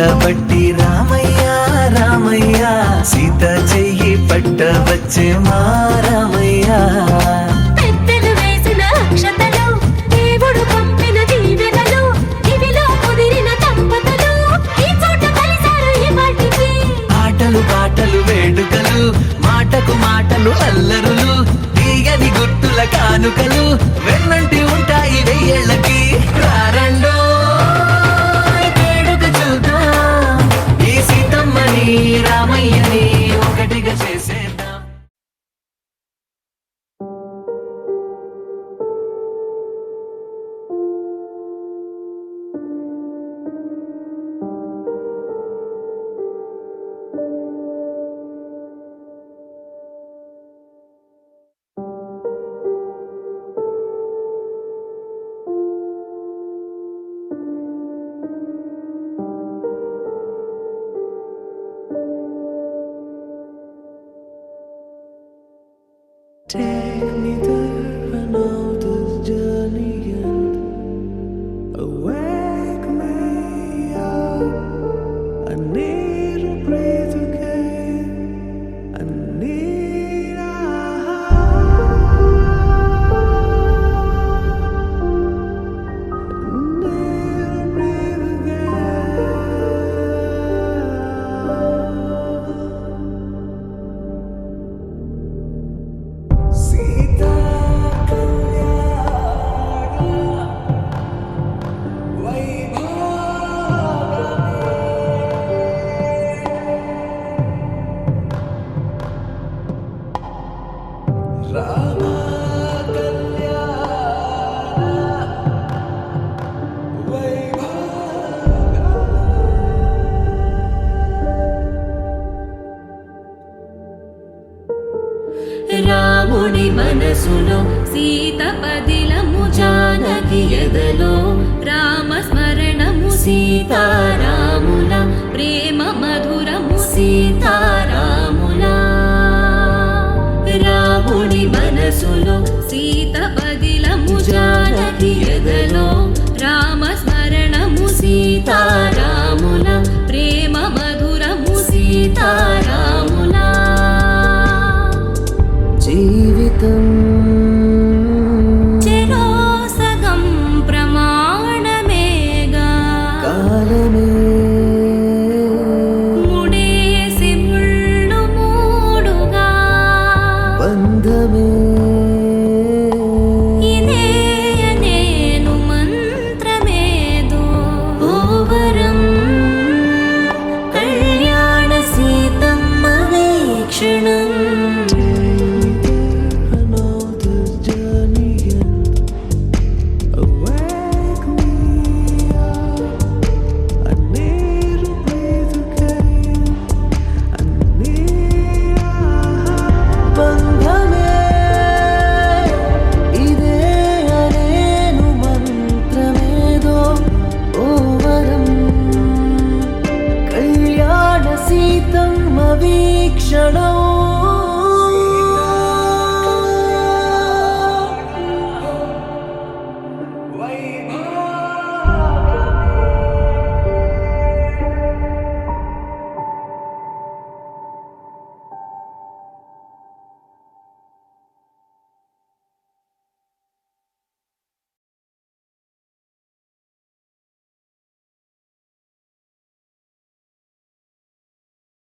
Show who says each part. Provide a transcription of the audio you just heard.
Speaker 1: పట్టబట్టి రామయ్య రామయ్య సీత చెయ్యి పట్టవచ్చే మా రామయ్య.
Speaker 2: పెద్దలు వేసిన అక్షతలు దేవుడు పంపిన దీవెనలు ఇవిలో కుదిరిన దంపతులు ఈ చోట కలిసారు ఈ వాటికి.
Speaker 1: ఆటలు పాటలు వేడుకలు మాటకు మాటలు అల్లరులు తీయని గుర్తుల కానుకలు వెన్నంటి ఉంటాయి వెయ్యేళ్ళకి. రారండో వేడుక చూద్దాం ఈ సీతమ్మని రామయ్యని ఒకటిగా చేసేద్దాం. Take me there when all this journey ends. Awake me up. I need to breathe again. I need a
Speaker 2: రాముని మనసులో సీత పదిలము జానకి ఎదలో రామ స్మరణము సీతారాముల ప్రేమ మధురము సీతారాముల. రాముని మనసులో సీత పదిలము జానకి ఎదలో రామ స్మరణము సీతారాముల